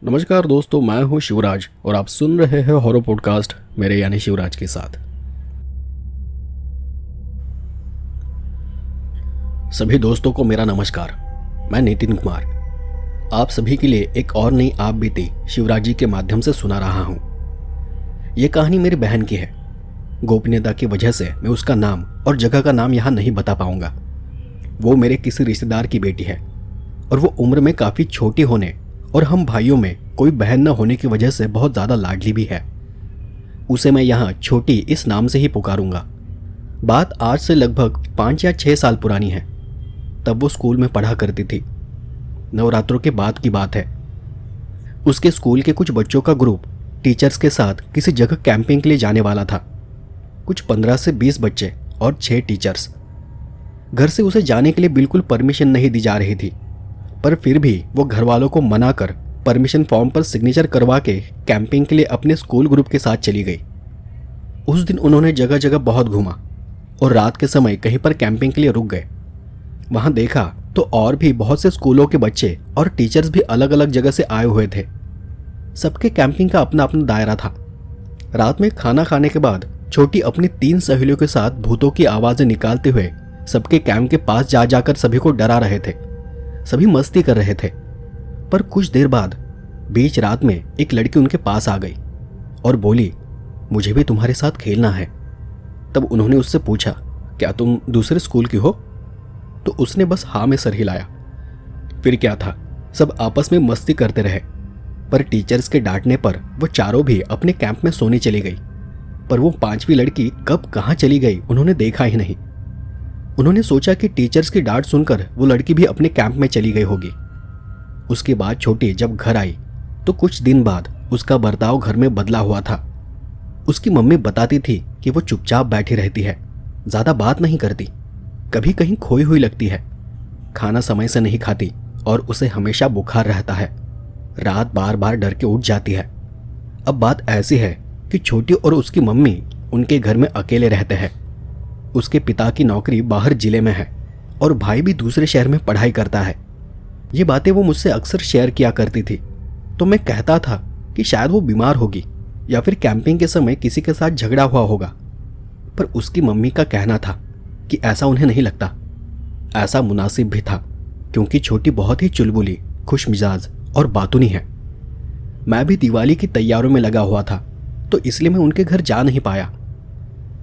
नमस्कार दोस्तों, मैं हूं शिवराज और आप सुन रहे हैं हॉरर पॉडकास्ट मेरे यानी शिवराज के साथ। सभी दोस्तों को मेरा नमस्कार। मैं नितिन कुमार आप सभी के लिए एक और नई आप बीती शिवराज जी के माध्यम से सुना रहा हूं। यह कहानी मेरी बहन की है। गोपनीयता की वजह से मैं उसका नाम और जगह का नाम यहां नहीं बता पाऊंगा। वो मेरे किसी रिश्तेदार की बेटी है और वो उम्र में काफ़ी छोटी होने और हम भाइयों में कोई बहन न होने की वजह से बहुत ज़्यादा लाडली भी है। उसे मैं यहाँ छोटी इस नाम से ही पुकारूंगा। बात आज से लगभग 5 या 6 साल पुरानी है। तब वो स्कूल में पढ़ा करती थी। नवरात्रों के बाद की बात है। उसके स्कूल के कुछ बच्चों का ग्रुप टीचर्स के साथ किसी जगह कैंपिंग के लिए जाने वाला था। कुछ 15 से 20 बच्चे और 6 टीचर्स। घर से उसे जाने के लिए बिल्कुल परमिशन नहीं दी जा रही थी, पर फिर भी वो घर वालों को मना कर परमिशन फॉर्म पर सिग्नेचर करवा के कैंपिंग के लिए अपने स्कूल ग्रुप के साथ चली गई। उस दिन उन्होंने जगह जगह बहुत घूमा और रात के समय कहीं पर कैंपिंग के लिए रुक गए। वहां देखा तो और भी बहुत से स्कूलों के बच्चे और टीचर्स भी अलग अलग जगह से आए हुए थे। सबके कैंपिंग का अपना अपना दायरा था। रात में खाना खाने के बाद छोटी अपनी 3 सहेलियों के साथ भूतों की आवाज़ें निकालते हुए सबके कैंप के पास जा जाकर सभी को डरा रहे थे। सभी मस्ती कर रहे थे। पर कुछ देर बाद बीच रात में एक लड़की उनके पास आ गई और बोली, मुझे भी तुम्हारे साथ खेलना है। तब उन्होंने उससे पूछा, क्या तुम दूसरे स्कूल की हो? तो उसने बस हाँ में सर हिलाया। फिर क्या था, सब आपस में मस्ती करते रहे। पर टीचर्स के डांटने पर वो चारों भी अपने कैंप में सोने चली गई। पर वो 5वीं लड़की कब कहाँ चली गई उन्होंने देखा ही नहीं। उन्होंने सोचा कि टीचर्स की डांट सुनकर वो लड़की भी अपने कैंप में चली गई होगी। उसके बाद छोटी जब घर आई तो कुछ दिन बाद उसका बर्ताव घर में बदला हुआ था। उसकी मम्मी बताती थी कि वो चुपचाप बैठी रहती है, ज़्यादा बात नहीं करती, कभी कहीं खोई हुई लगती है, खाना समय से नहीं खाती और उसे हमेशा बुखार रहता है। रात बार बार डर के उठ जाती है। अब बात ऐसी है कि छोटी और उसकी मम्मी उनके घर में अकेले रहते हैं। उसके पिता की नौकरी बाहर जिले में है और भाई भी दूसरे शहर में पढ़ाई करता है। ये बातें वो मुझसे अक्सर शेयर किया करती थी, तो मैं कहता था कि शायद वो बीमार होगी या फिर कैंपिंग के समय किसी के साथ झगड़ा हुआ होगा। पर उसकी मम्मी का कहना था कि ऐसा उन्हें नहीं लगता। ऐसा मुनासिब भी था क्योंकि छोटी बहुत ही चुलबुली, खुश मिजाज और बातूनी है। मैं भी दिवाली की तैयारियों में लगा हुआ था, तो इसलिए मैं उनके घर जा नहीं पाया।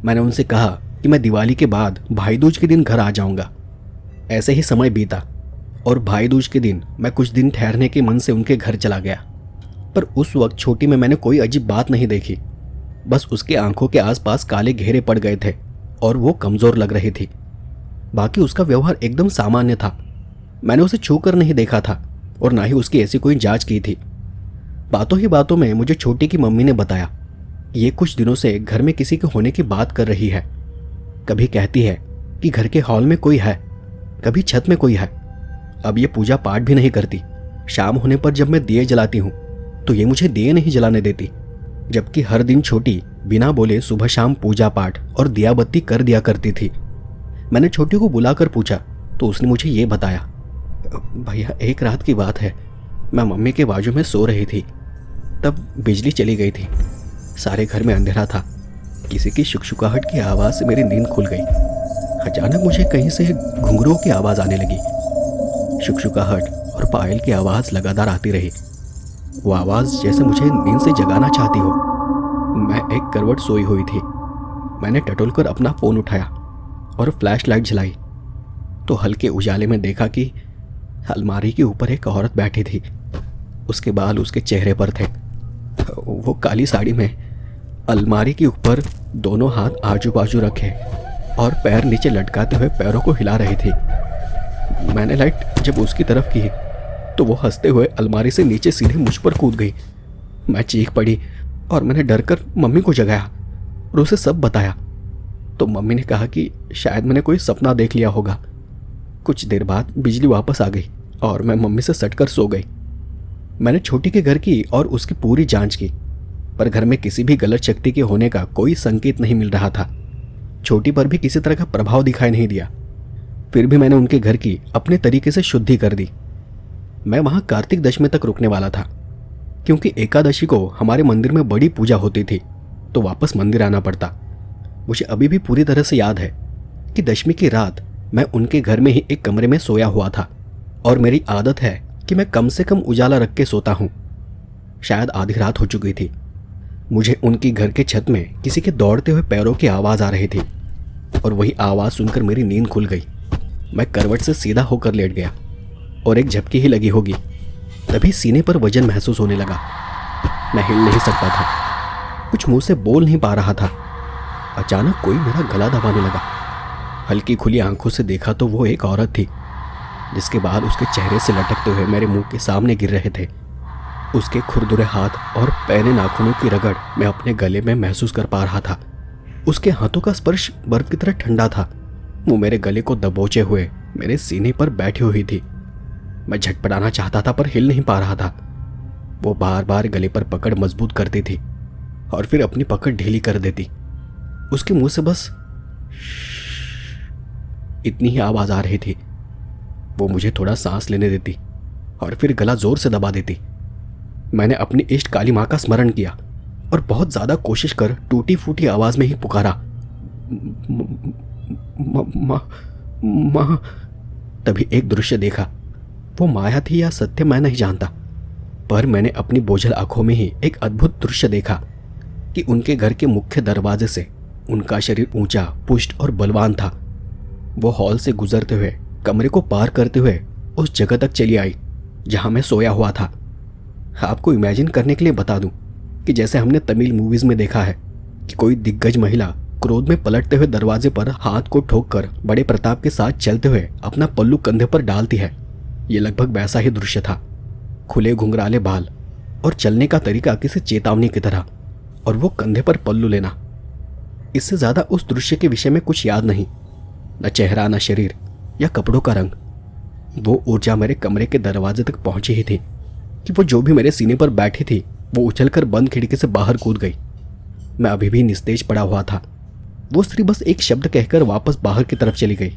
मैंने उनसे कहा कि मैं दिवाली के बाद भाई दूज के दिन घर आ जाऊंगा। ऐसे ही समय बीता और भाई दूज के दिन मैं कुछ दिन ठहरने के मन से उनके घर चला गया। पर उस वक्त छोटी में मैंने कोई अजीब बात नहीं देखी। बस उसके आंखों के आसपास काले घेरे पड़ गए थे और वो कमज़ोर लग रही थी। बाकी उसका व्यवहार एकदम सामान्य था। मैंने उसे छू कर नहीं देखा था और ना ही उसकी ऐसी कोई जांच की थी। बातों ही बातों में मुझे छोटी की मम्मी ने बताया, ये कुछ दिनों से घर में किसी के होने की बात कर रही है। कभी कहती है कि घर के हॉल में कोई है, कभी छत में कोई है। अब ये पूजा पाठ भी नहीं करती। शाम होने पर जब मैं दिए जलाती हूँ तो ये मुझे दिए नहीं जलाने देती, जबकि हर दिन छोटी बिना बोले सुबह शाम पूजा पाठ और दिया बत्ती कर दिया करती थी। मैंने छोटी को बुलाकर पूछा तो उसने मुझे ये बताया, भैया एक रात की बात है, मैं मम्मी के बाजू में सो रही थी, तब बिजली चली गई थी। सारे घर में अंधेरा था। किसी की शुकशुकाहट की आवाज़ से मेरी नींद खुल गई। अचानक मुझे कहीं से घुंघरुओं की आवाज़ आने लगी। शुकशुकाहट और पायल की आवाज़ लगातार आती रही। वो आवाज़ जैसे मुझे नींद से जगाना चाहती हो। मैं एक करवट सोई हुई थी। मैंने टटोलकर अपना फ़ोन उठाया और फ्लैश लाइट जलाई तो हल्के उजाले में देखा कि अलमारी के ऊपर एक औरत बैठी थी। उसके बाल उसके चेहरे पर थे। वो काली साड़ी में अलमारी के ऊपर दोनों हाथ आजू बाजू रखे और पैर नीचे लटकाते हुए पैरों को हिला रही थी। मैंने लाइट जब उसकी तरफ की तो वो हंसते हुए अलमारी से नीचे सीधे मुझ पर कूद गई। मैं चीख पड़ी और मैंने डरकर मम्मी को जगाया और उसे सब बताया। तो मम्मी ने कहा कि शायद मैंने कोई सपना देख लिया होगा। कुछ देर बाद बिजली वापस आ गई और मैं मम्मी से सटकर सो गई। मैंने छोटी के घर की और उसकी पूरी जांच की, पर घर में किसी भी गलत शक्ति के होने का कोई संकेत नहीं मिल रहा था। छोटी पर भी किसी तरह का प्रभाव दिखाई नहीं दिया। फिर भी मैंने उनके घर की अपने तरीके से शुद्धि कर दी। मैं वहां कार्तिक दशमी तक रुकने वाला था। क्योंकि एकादशी को हमारे मंदिर में बड़ी पूजा होती थी तो वापस मंदिर आना पड़ता। मुझे अभी भी पूरी तरह से याद है कि दशमी की रात मैं उनके घर में ही एक कमरे में सोया हुआ था और मेरी आदत है कि मैं कम से कम उजाला रख के सोता हूँ। शायद आधी रात हो चुकी थी। मुझे उनकी घर के छत में किसी के दौड़ते हुए पैरों की आवाज़ आ रही थी और वही आवाज़ सुनकर मेरी नींद खुल गई। मैं करवट से सीधा होकर लेट गया और एक झपकी ही लगी होगी, तभी सीने पर वजन महसूस होने लगा। मैं हिल नहीं सकता था, कुछ मुंह से बोल नहीं पा रहा था। अचानक कोई मेरा गला दबाने लगा। हल्की खुली आंखों से देखा तो वो एक औरत थी, जिसके बाल उसके चेहरे से लटकते हुए मेरे मुंह के सामने गिर रहे थे। उसके खुरदुरे हाथ और पैने नाखूनों की रगड़ मैं अपने गले में महसूस कर पा रहा था। उसके हाथों का स्पर्श बर्फ की तरह ठंडा था। वो मेरे गले को दबोचे हुए मेरे सीने पर बैठी हुई थी। मैं झटपटाना चाहता था पर हिल नहीं पा रहा था। वो बार बार गले पर पकड़ मजबूत करती थी और फिर अपनी पकड़ ढीली कर देती। उसके मुंह से बस इतनी ही आवाज आ रही थी। वो मुझे थोड़ा सांस लेने देती और फिर गला जोर से दबा देती। मैंने अपनी इष्ट काली माँ का स्मरण किया और बहुत ज्यादा कोशिश कर टूटी फूटी आवाज में ही पुकारा, माँ। तभी एक दृश्य देखा। वो माया थी या सत्य मैं नहीं जानता, पर मैंने अपनी बोझल आंखों में ही एक अद्भुत दृश्य देखा कि उनके घर के मुख्य दरवाजे से उनका शरीर ऊंचा, पुष्ट और बलवान था। वो हॉल से गुजरते हुए कमरे को पार करते हुए उस जगह तक चली आई जहां मैं सोया हुआ था। आपको इमेजिन करने के लिए बता दूं कि जैसे हमने तमिल मूवीज में देखा है कि कोई दिग्गज महिला क्रोध में पलटते हुए दरवाजे पर हाथ को ठोककर बड़े प्रताप के साथ चलते हुए अपना पल्लू कंधे पर डालती है, ये लगभग वैसा ही दृश्य था। खुले घुंघराले बाल और चलने का तरीका किसी चेतावनी की तरह, और वो कंधे पर पल्लू लेना। इससे ज्यादा उस दृश्य के विषय में कुछ याद नहीं, न चेहरा, न शरीर या कपड़ों का रंग। वो ऊर्जा मेरे कमरे के दरवाजे तक पहुंची ही थी कि वो जो भी मेरे सीने पर बैठी थी वो उछलकर बंद खिड़की से बाहर कूद गई। मैं अभी भी निस्तेज पड़ा हुआ था। वो स्त्री बस एक शब्द कहकर वापस बाहर की तरफ चली गई,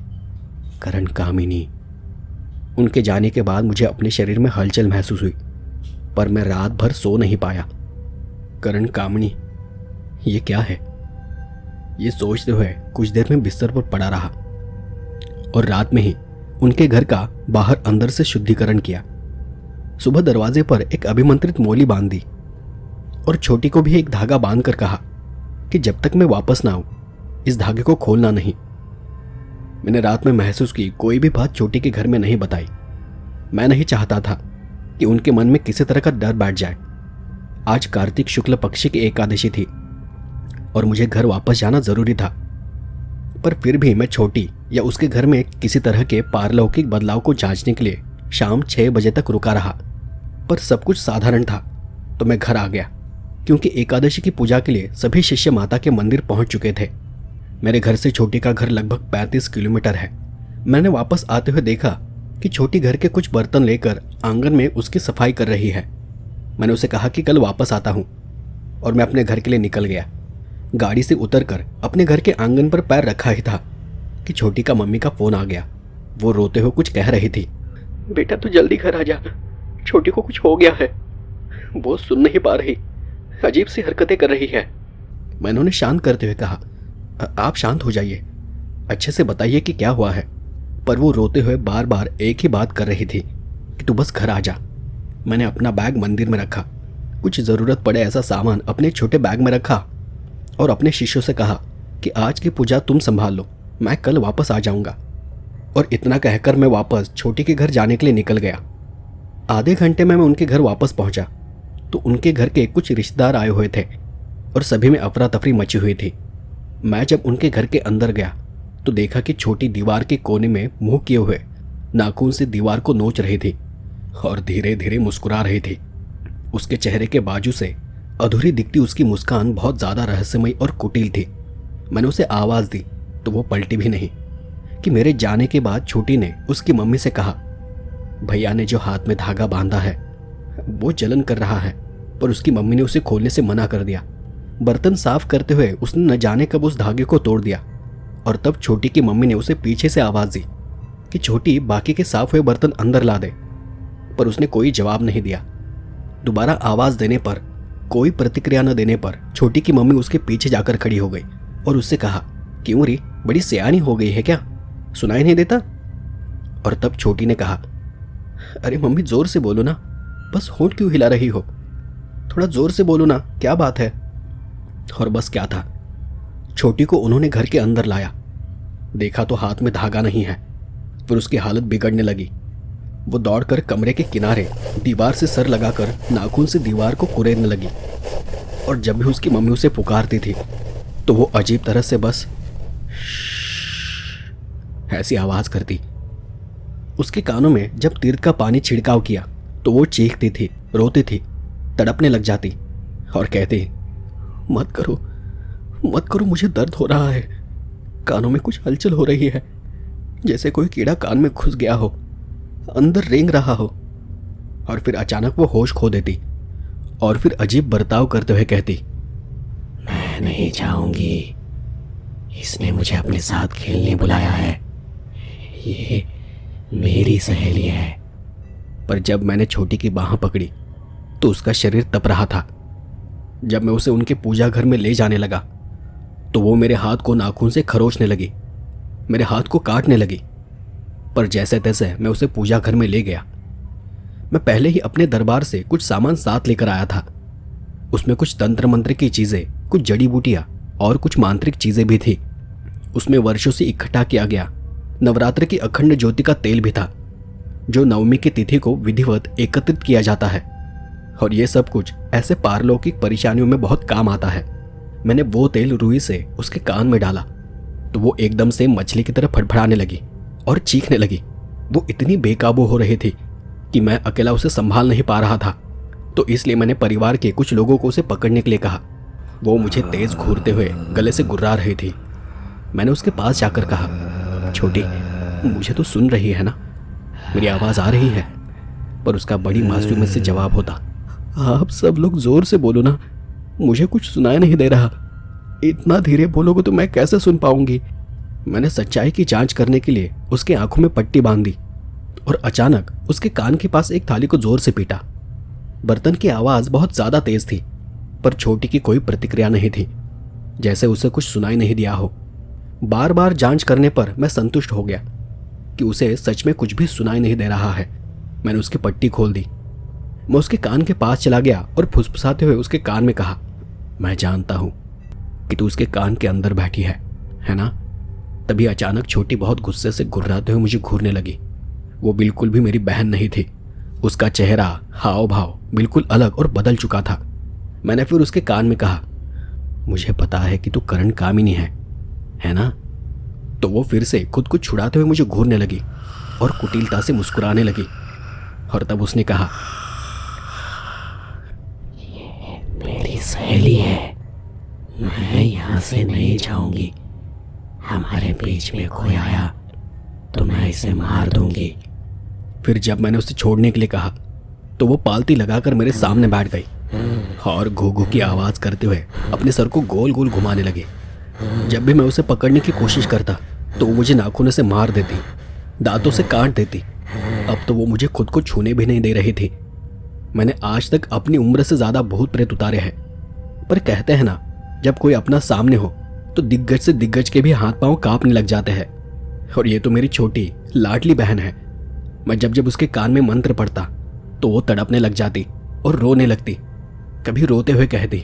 करण कामिनी। उनके जाने के बाद मुझे अपने शरीर में हलचल महसूस हुई, पर मैं रात भर सो नहीं पाया। करण कामिनी, ये क्या है? ये सोचते हुए कुछ देर में बिस्तर पर पड़ा रहा और रात में ही उनके घर का बाहर अंदर से शुद्धिकरण किया। सुबह दरवाजे पर एक अभिमंत्रित मोली बांध दी और छोटी को भी एक धागा बांधकर कहा कि जब तक मैं वापस ना आऊं इस धागे को खोलना नहीं। मैंने रात में महसूस की कोई भी बात छोटी के घर में नहीं बताई। मैं नहीं चाहता था कि उनके मन में किसी तरह का डर बैठ जाए। आज कार्तिक शुक्ल पक्ष की एकादशी थी और मुझे घर वापस जाना जरूरी था, पर फिर भी मैं छोटी या उसके घर में किसी तरह के पारलौकिक बदलाव को जांचने के लिए शाम 6 बजे तक रुका रहा। पर सब कुछ साधारण था तो मैं घर आ गया, क्योंकि एकादशी की पूजा के लिए सभी शिष्य माता के मंदिर पहुंच चुके थे। मेरे घर से छोटी का घर लगभग 35 किलोमीटर है। मैंने वापस आते हुए देखा कि छोटी घर के कुछ बर्तन लेकर आंगन में उसकी सफाई कर रही है। मैंने उसे कहा कि कल वापस आता हूँ और मैं अपने घर के लिए निकल गया। गाड़ी से उतरकर अपने घर के आंगन पर पैर रखा ही था कि छोटी का मम्मी का फोन आ गया। वो रोते हुए कुछ कह रही थी, बेटा तू जल्दी घर आ जा, छोटी को कुछ हो गया है। वो सुन नहीं पा रही, अजीब सी हरकतें कर रही है। मैंने उन्हें शांत करते हुए कहा, आप शांत हो जाइए, अच्छे से बताइए कि क्या हुआ है। पर वो रोते हुए बार बार एक ही बात कर रही थी कि तू बस घर आ जा। मैंने अपना बैग मंदिर में रखा, कुछ ज़रूरत पड़े ऐसा सामान अपने छोटे बैग में रखा और अपने शिष्यों से कहा कि आज की पूजा तुम संभाल लो, मैं कल वापस आ जाऊंगा। और इतना कहकर मैं वापस छोटी के घर जाने के लिए निकल गया। आधे घंटे में मैं उनके घर वापस पहुंचा तो उनके घर के कुछ रिश्तेदार आए हुए थे और सभी में अफरा तफरी मची हुई थी। मैं जब उनके घर के अंदर गया तो देखा कि छोटी दीवार के कोने में मुंह किए हुए नाखून से दीवार को नोच रही थी और धीरे धीरे मुस्कुरा रही थी। उसके चेहरे के बाजू से अधूरी दिखती उसकी मुस्कान बहुत ज्यादा रहस्यमयी और कुटिल थी। मैंने उसे आवाज दी तो वो पलटी भी नहीं कि मेरे जाने के बाद छोटी ने उसकी मम्मी से कहा, भैया ने जो हाथ में धागा बांधा है वो जलन कर रहा है, पर उसकी मम्मी ने उसे खोलने से मना कर दिया। बर्तन साफ करते हुए उसने न जाने कब उस धागे को तोड़ दिया और तब छोटी की मम्मी ने उसे पीछे से आवाज दी कि छोटी बाकी के साफ हुए बर्तन अंदर ला दे, पर उसने कोई जवाब नहीं दिया। दोबारा आवाज़ देने पर, कोई प्रतिक्रिया न देने पर छोटी की मम्मी उसके पीछे जाकर खड़ी हो गई और उससे कहा, क्यों रे, बड़ी सियानी हो गई है क्या, सुनाई नहीं देता? और तब छोटी ने कहा, अरे मम्मी जोर से बोलो ना, बस होंठ क्यों हिला रही हो, थोड़ा जोर से बोलो ना, क्या बात है? और बस क्या था, छोटी को उन्होंने घर के अंदर लाया। देखा तो हाथ में धागा नहीं है। फिर उसकी हालत बिगड़ने लगी। वो दौड़कर कमरे के किनारे दीवार से सर लगाकर नाखून से दीवार को कुरेदने लगी। और जब भी उसकी मम्मी उसे पुकारती थी तो वो अजीब तरह से बस ऐसी आवाज करती। उसके कानों में जब तीर्थ का पानी छिड़काव किया तो वो चीखती थी, रोती थी, तड़पने लग जाती और कहती, मत करो मत करो, मुझे दर्द हो रहा है, कानों में कुछ हलचल हो रही है, जैसे कोई कीड़ा कान में घुस गया हो, अंदर रेंग रहा हो। और फिर अचानक वो होश खो देती और फिर अजीब बर्ताव करते हुए कहती, मैं नहीं जाऊंगी, इसने मुझे अपने साथ खेलने बुलाया है, ये मेरी सहेली है। पर जब मैंने छोटी की बाह पकड़ी तो उसका शरीर तप रहा था। जब मैं उसे उनके पूजा घर में ले जाने लगा तो वो मेरे हाथ को नाखून से खरोचने लगी, मेरे हाथ को काटने लगी। पर जैसे तैसे मैं उसे पूजा घर में ले गया। मैं पहले ही अपने दरबार से कुछ सामान साथ लेकर आया था। उसमें कुछ तंत्र मंत्र की चीजें, कुछ जड़ी बूटियां और कुछ मांत्रिक चीजें भी थी। उसमें वर्षों से इकट्ठा किया गया नवरात्र की अखंड ज्योति का तेल भी था, जो नवमी की तिथि को विधिवत एकत्रित किया जाता है। और ये सब कुछ ऐसे पारलौकिक परेशानियों में बहुत काम आता है। मैंने वो तेल रुई से उसके कान में डाला तो वो एकदम से मछली की तरह फड़फड़ाने लगी और चीखने लगी। वो इतनी बेकाबू हो रही थी कि मैं अकेला उसे संभाल नहीं पा रहा था, तो इसलिए मैंने परिवार के कुछ लोगों को उसे पकड़ने के लिए कहा। वो मुझे तेज घूरते हुए गले से गुर्रा रही थी। मैंने उसके पास जाकर कहा, छोटी, मुझे तो सुन रही है ना, मेरी आवाज़ आ रही है? पर उसका बड़ी मासूमियत से जवाब होता, आप सब लोग जोर से बोलो ना, मुझे कुछ सुनाई नहीं दे रहा, इतना धीरे बोलोगे तो मैं कैसे सुन पाऊंगी? मैंने सच्चाई की जांच करने के लिए उसके आंखों में पट्टी बांध दी और अचानक उसके कान के पास एक थाली को जोर से पीटा। बर्तन की आवाज बहुत ज्यादा तेज थी, पर छोटी की कोई प्रतिक्रिया नहीं थी, जैसे उसे कुछ सुनाई नहीं दिया हो। बार बार जांच करने पर मैं संतुष्ट हो गया कि उसे सच में कुछ भी सुनाई नहीं दे रहा है। मैंने उसकी पट्टी खोल दी। मैं उसके कान के पास चला गया और फुसफुसाते हुए उसके कान में कहा, मैं जानता हूं कि तू उसके कान के अंदर बैठी है ना? तभी अचानक छोटी बहुत गुस्से से गुर्राते हुए मुझे घूरने लगी। वो बिल्कुल भी मेरी बहन नहीं थी। उसका चेहरा, हाव भाव बिल्कुल अलग और बदल चुका था। मैंने फिर उसके कान में कहा, मुझे पता है कि तू करण कामिनी है ना? तो वो फिर से खुद को छुड़ाते हुए मुझे घूरने लगी और कुटिलता से मुस्कुराने लगी। और तब उसने कहा, ये मेरी सहेली है, मैं यहाँ से नहीं जाऊंगी, हमारे बीच में कोई आया तो मैं इसे मार दूंगी। फिर जब मैंने उसे छोड़ने के लिए कहा तो वो पालती लगाकर मेरे सामने बैठ गई और घू घू की आवाज करते हुए अपने सर को गोल गोल घुमाने लगी। जब भी मैं उसे पकड़ने की कोशिश करता तो वो मुझे नाखूनों से मार देती, दांतों से काट देती। अब तो वो मुझे खुद को छूने भी नहीं दे रही थी। मैंने आज तक अपनी उम्र से ज्यादा भूत प्रेत उतारे हैं, पर कहते हैं ना, जब कोई अपना सामने हो तो दिग्गज से दिग्गज के भी हाथ पांव कांपने लग जाते हैं। और ये तो मेरी छोटी लाडली बहन है। मैं जब जब उसके कान में मंत्र पढ़ता तो वो तड़पने लग जाती और रोने लगती। कभी रोते हुए कहती,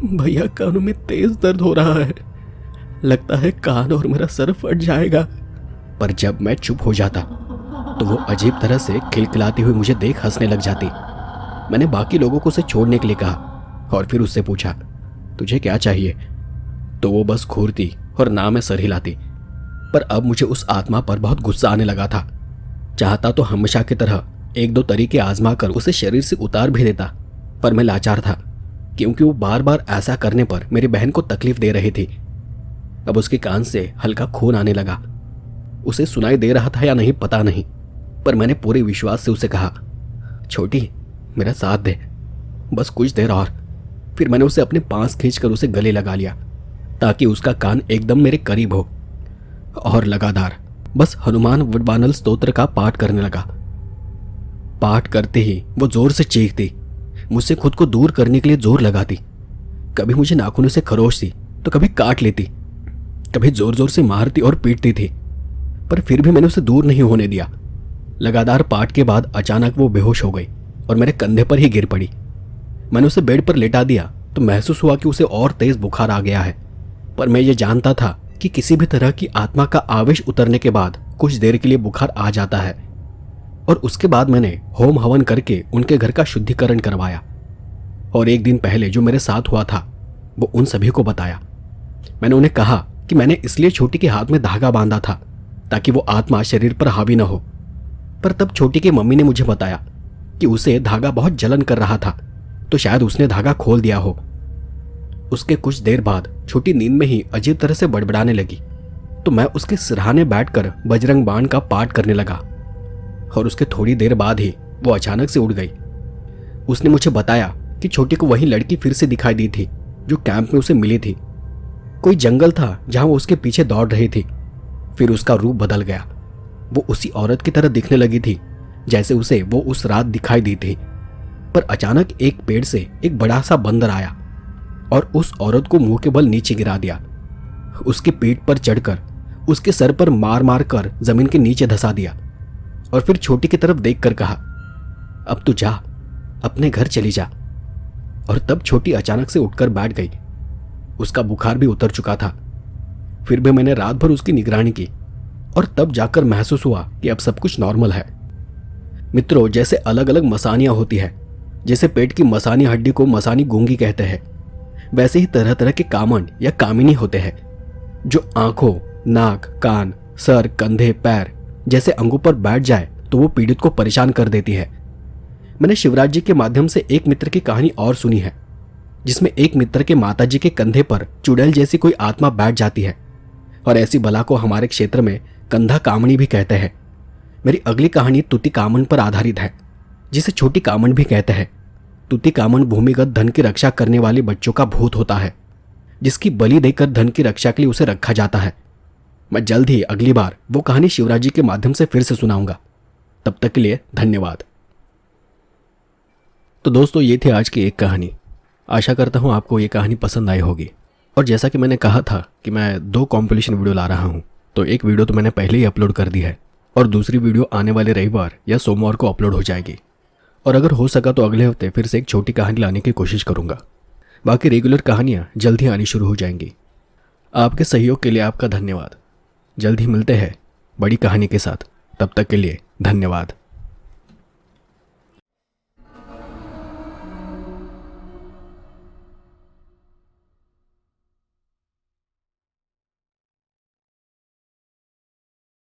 भैया कानों में तेज दर्द हो रहा है, लगता है कान और मेरा सर फट जाएगा। पर जब मैं चुप हो जाता तो वो अजीब तरह से खिलखिलाती हुई मुझे देख हंसने लग जाती। मैंने बाकी लोगों को उसे छोड़ने के लिए कहा और फिर उससे पूछा, तुझे क्या चाहिए? तो वो बस घूरती और ना में सर हिलाती। पर अब मुझे उस आत्मा पर बहुत गुस्सा आने लगा था। चाहता तो हमेशा की तरह एक दो तरीके आजमा कर उसे शरीर से उतार भी देता, पर मैं लाचार था क्योंकि वो बार बार ऐसा करने पर मेरी बहन को तकलीफ दे रही थी। अब उसके कान से हल्का खून आने लगा। उसे सुनाई दे रहा था या नहीं पता नहीं, पर मैंने पूरे विश्वास से उसे कहा, छोटी मेरा साथ दे, बस कुछ देर और। फिर मैंने उसे अपने पास खींचकर उसे गले लगा लिया ताकि उसका कान एकदम मेरे करीब हो और लगातार बस हनुमान वडवानल स्तोत्र का पाठ करने लगा। पाठ करते ही वो जोर से चीखती मुझसे खुद को दूर करने के लिए जोर लगाती। कभी मुझे नाखूनों से खरोचती तो कभी काट लेती, कभी जोर जोर से मारती और पीटती थी, पर फिर भी मैंने उसे दूर नहीं होने दिया। लगातार पाठ के बाद अचानक वो बेहोश हो गई और मेरे कंधे पर ही गिर पड़ी। मैंने उसे बेड पर लेटा दिया तो महसूस हुआ कि उसे और तेज बुखार आ गया है, पर मैं ये जानता था कि किसी भी तरह की आत्मा का आवेश उतरने के बाद कुछ देर के लिए बुखार आ जाता है। और उसके बाद मैंने होम हवन करके उनके घर का शुद्धिकरण करवाया और एक दिन पहले जो मेरे साथ हुआ था वो उन सभी को बताया। मैंने उन्हें कहा कि मैंने इसलिए छोटी के हाथ में धागा बांधा था ताकि वो आत्मा शरीर पर हावी न हो, पर तब छोटी की मम्मी ने मुझे बताया कि उसे धागा बहुत जलन कर रहा था, तो शायद उसने धागा खोल दिया हो। उसके कुछ देर बाद छोटी नींद में ही अजीब तरह से बड़बड़ाने लगी, तो मैं उसके सिरहाने बैठकर बजरंग बाण का पाठ करने लगा और उसके थोड़ी देर बाद ही वो अचानक से उड़ गई। उसने मुझे बताया कि छोटी को वही लड़की फिर से दिखाई दी थी जो कैंप में उसे मिली थी। कोई जंगल था जहां वो उसके पीछे दौड़ रही थी। फिर उसका रूप बदल गया। वो उसी औरत की तरह दिखने लगी थी जैसे उसे वो उस रात दिखाई दी थी, पर अचानक एक पेड़ से एक बड़ा सा बंदर आया और उस औरत को मुंह के बल नीचे गिरा दिया। उसकी पीठ पर चढ़कर उसके सर पर मार मार कर जमीन के नीचे धंसा दिया और फिर छोटी की तरफ देखकर कहा, अब तू जा, अपने घर चली जा। और तब छोटी अचानक से उठकर बैठ गई। उसका बुखार भी उतर चुका था। फिर भी मैंने रात भर उसकी निगरानी की और तब जाकर महसूस हुआ कि अब सब कुछ नॉर्मल है। मित्रों, जैसे अलग अलग मसानियां होती है, जैसे पेट की मसानी हड्डी को मसानी गूंगी कहते हैं, वैसे ही तरह तरह के कामन या कामिनी होते हैं जो आंखों, नाक, कान, सर, कंधे, पैर जैसे अंगों पर बैठ जाए तो वो पीड़ित को परेशान कर देती है। मैंने शिवराज जी के माध्यम से एक मित्र की कहानी और सुनी है जिसमें एक मित्र के माताजी के कंधे पर चुड़ैल जैसी कोई आत्मा बैठ जाती है और ऐसी बला को हमारे क्षेत्र में कंधा कामनी भी कहते हैं। मेरी अगली कहानी तुति कामन पर आधारित है जिसे छोटी कामन भी कहते हैं। तुति कामन भूमिगत धन की रक्षा करने वाले बच्चों का भूत होता है जिसकी बलि देकर धन की रक्षा के लिए उसे रखा जाता है। मैं जल्द ही अगली बार वो कहानी शिवराज जी के माध्यम से फिर से सुनाऊंगा। तब तक के लिए धन्यवाद। तो दोस्तों, ये थी आज की एक कहानी। आशा करता हूँ आपको ये कहानी पसंद आई होगी। और जैसा कि मैंने कहा था कि मैं 2 कॉम्पिटिशन वीडियो ला रहा हूँ, तो एक वीडियो तो मैंने पहले ही अपलोड कर दी है और दूसरी वीडियो आने वाले रविवार या सोमवार को अपलोड हो जाएगी। और अगर हो सका तो अगले हफ्ते फिर से एक छोटी कहानी लाने की कोशिश करूँगा। बाकी रेगुलर कहानियाँ जल्द ही आनी शुरू हो जाएंगी। आपके सहयोग के लिए आपका धन्यवाद। जल्द ही मिलते हैं बड़ी कहानी के साथ। तब तक के लिए धन्यवाद।